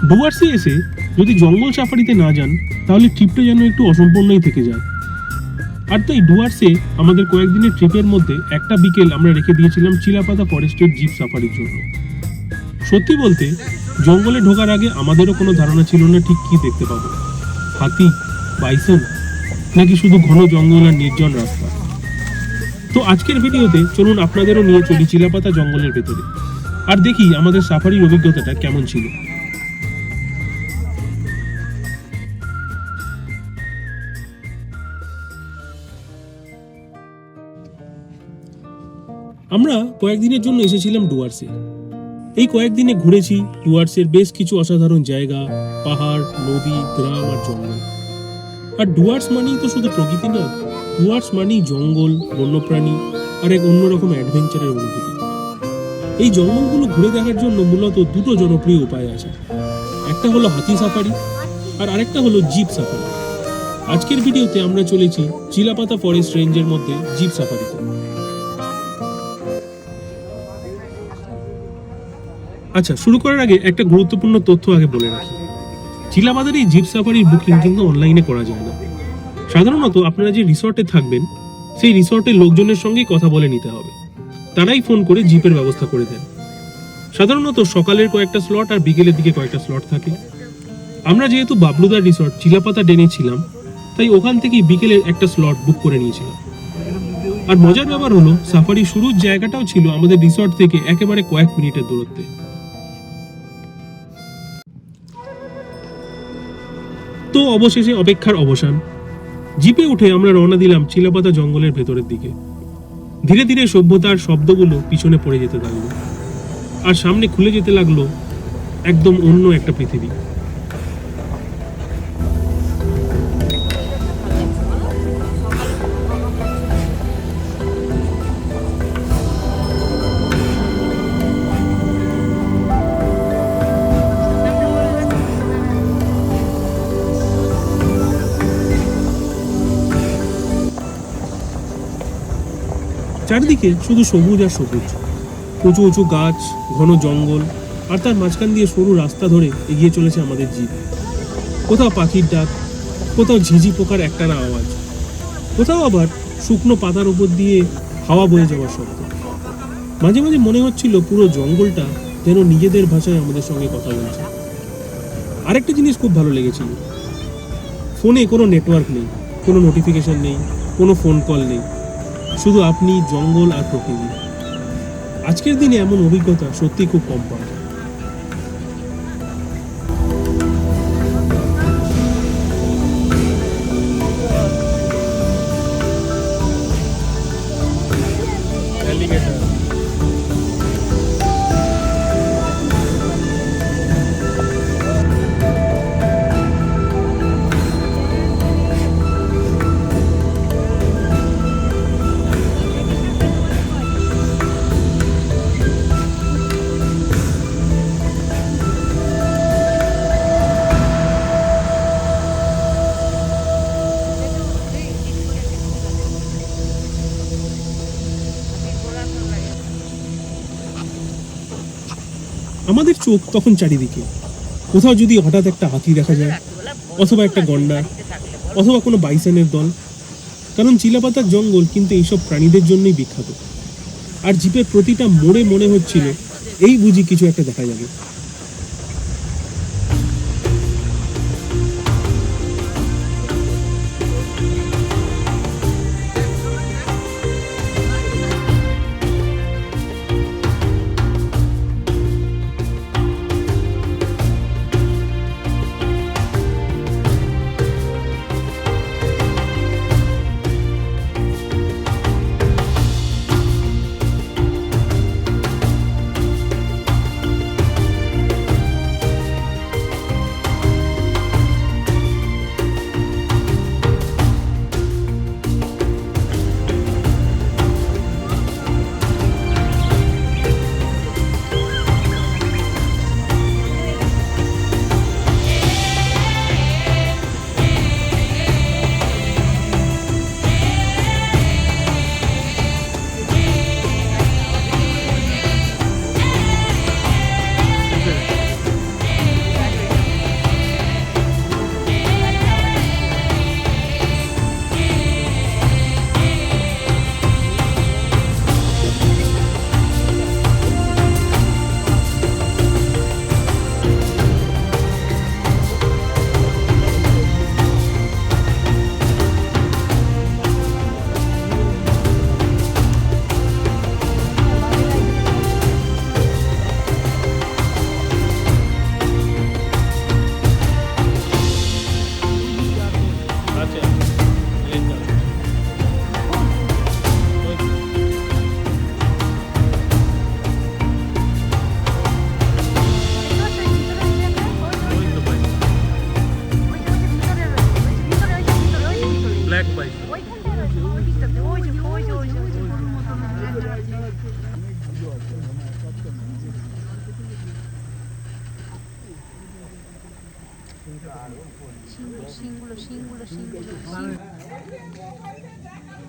ডুয়ার্সে এসে যদি জঙ্গল সাফারিতে না যান তাহলে ট্রিপটা যেন একটু অসম্পূর্ণই থেকে যায়। আর তাই ডুয়ার্সে আমাদের কয়েকদিনের ট্রিপের মধ্যে একটা বিকেল আমরা রেখে দিয়েছিলাম চিলাপাতা ফরেস্টের জিপ সাফারির জন্য। সত্যি বলতে জঙ্গলে ঢোকার আগে আমাদেরও কোনো ধারণা ছিল না ঠিক কি দেখতে পাবো, হাতি, বাইসন, নাকি শুধু ঘন জঙ্গল আর নির্জন রাস্তা। তো আজকের ভিডিওতে চলুন আপনাদেরও নিয়ে চলি চিলাপাতা জঙ্গলের ভেতরে আর দেখি আমাদের সাফারির অভিজ্ঞতাটা কেমন ছিল। আমরা কয়েকদিনের জন্য এসেছিলাম ডুয়ার্সে। এই কয়েকদিনে ঘুরেছি ডুয়ার্সের বেশ কিছু অসাধারণ জায়গা, পাহাড়, নদী, গ্রাম আর জঙ্গল। আর ডুয়ার্স মানেই তো শুধু প্রকৃতি নয়, ডুয়ার্স মানেই জঙ্গল, বন্যপ্রাণী আর এক অন্যরকম অ্যাডভেঞ্চারের অনুভূতি। এই জঙ্গলগুলো ঘুরে দেখার জন্য মূলত দুটো জনপ্রিয় উপায় আছে, একটা হলো হাতি সাফারি আর আরেকটা হলো জিপ সাফারি। আজকের ভিডিওতে আমরা চলেছি চিলাপাতা ফরেস্ট রেঞ্জের মধ্যে জিপ সাফারিতে। আচ্ছা, শুরু করার আগে একটা গুরুত্বপূর্ণ তথ্য আগে বলে রাখি। চিলাপাতার এই জিপ সাফারির বুকিং কিন্তু অনলাইনে করা যায় না। সাধারণত আপনারা যে রিসর্টে থাকবেন সেই রিসর্টের লোকজনের সঙ্গেই কথা বলে নিতে হবে, তারাই ফোন করে জিপের ব্যবস্থা করে দেন। সাধারণত সকালের কয়েকটা স্লট আর বিকেলের দিকে কয়েকটা স্লট থাকে। আমরা যেহেতু বাবলুদার রিসর্ট চিলাপাতা ডেনে ছিলাম, তাই ওখান থেকেই বিকেলের একটা স্লট বুক করে নিয়েছিলাম। আর মজার ব্যাপার হলো সাফারি শুরুর জায়গাটাও ছিল আমাদের রিসর্ট থেকে একেবারে কয়েক মিনিটের দূরত্বে। তো অবশেষে অপেক্ষার অবসান। জিপে উঠে আমরা রওনা দিলাম চিলাপাতা জঙ্গলের ভেতরের দিকে। ধীরে ধীরে সভ্যতার শব্দগুলো পিছনে পড়ে যেতে লাগলো আর সামনে খুলে যেতে লাগলো একদম অন্য একটা পৃথিবী। চারিদিকে শুধু সবুজ আর সবুজ, উঁচু উঁচু গাছ, ঘন জঙ্গল আর তার মাঝখান দিয়ে সরু রাস্তা ধরে এগিয়ে চলেছে আমাদের জিপ। কোথাও পাখির ডাক, কোথাও ঝিঝি পোকার একটানা আওয়াজ, কোথাও আবার শুকনো পাতার উপর দিয়ে হাওয়া বয়ে যাওয়ার শব্দ। মাঝে মাঝে মনে হচ্ছিল পুরো জঙ্গলটা যেন নিজেদের ভাষায় আমাদের সঙ্গে কথা বলছে। আরেকটা জিনিস খুব ভালো লেগেছিল, ফোনে কোনো নেটওয়ার্ক নেই, কোনো নোটিফিকেশন নেই, কোনো ফোন কল নেই, শুধু আপনি, জঙ্গল আর প্রকৃতি। আজকের দিনে এমন অভিজ্ঞতা সত্যি খুব কম পাওয়া যায়। আমাদের চোখ তখন চারিদিকে, কোথাও যদি হঠাৎ একটা হাতি দেখা যায়, অথবা একটা গন্ডার, অথবা কোনো বাইসনের দল। কারণ চিলাপাতার জঙ্গল কিন্তু এইসব প্রাণীদের জন্যই বিখ্যাত। আর জিপের প্রতিটা মোড়ে মনে হচ্ছিল এই বুঝি কিছু একটা দেখা যাবে।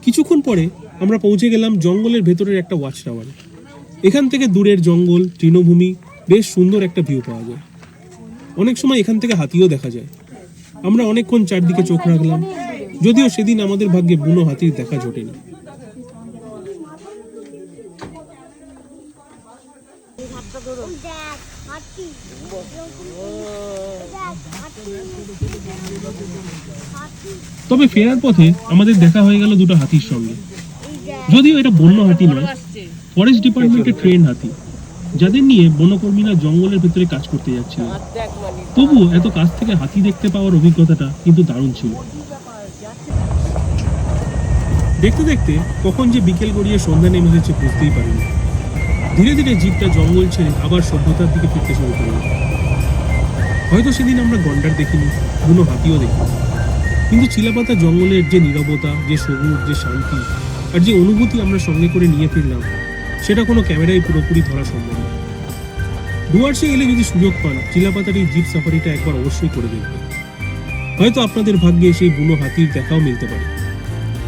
কিছুক্ষণ পরে আমরা পৌঁছে গেলাম জঙ্গলের ভেতরের একটা ওয়াচ টাওয়ারে। এখান থেকে দূরের জঙ্গল, তৃণভূমি, বেশ সুন্দর একটা ভিউ পাওয়া যায়। অনেক সময় এখান থেকে হাতিও দেখা যায়। আমরা অনেকক্ষণ চারদিকে চোখ রাখলাম, যদিও সেদিন আমাদের ভাগ্যে বুনো হাতির দেখা জোটেনি। তবে ফেরার পথে আমাদের দেখা হয়ে গেল দুটো হাতির সঙ্গে। যদিও এটা বন্য হাতি নয়, ফরেস্ট ডিপার্টমেন্টের ট্রেন হাতি, যাদের নিয়ে বনকর্মীরা জঙ্গলের ভেতরে কাজ করতে যাচ্ছিল। তবুও এত কাছ থেকে হাতি দেখতে পাওয়ার অভিজ্ঞতাটা কিন্তু দারুণ ছিল। দেখতে দেখতে কখন যে বিকেল গড়িয়ে সন্ধ্যা নেমে এসেছে বুঝতেই পারিনি। ধীরে ধীরে জিপটা জঙ্গল ছেড়ে আবার সভ্যতার দিকে ফিরতে শুরু করল। হয়তো সেদিন আমরা গন্ডার দেখিনি, বুনো হাতিও দেখিনি, কিন্তু চিলাপাতা জঙ্গলের যে নীরবতা, যে সবুজ, যে শান্তি আর যে অনুভূতি আমরা সঙ্গে করে নিয়ে ফিরলাম, সেটা কোনো ক্যামেরায় পুরোপুরি ধরা সম্ভব না। ডুয়ার্সে এলে যদি সুযোগ পান, চিলাপাতার এই জিপ সাফারিটা একবার অবশ্যই করে দেখবেন। হয়তো আপনাদের ভাগ্যে সেই বুনো হাতির দেখাও মিলতে পারে।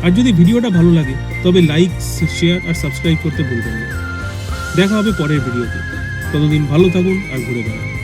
আর যদি ভিডিওটা ভালো লাগে তবে লাইক, শেয়ার আর সাবস্ক্রাইব করতে ভুলবেন না। দেখা হবে পরের ভিডিওতে। ততদিন ভালো থাকুন আর ঘুরে বেড়ান।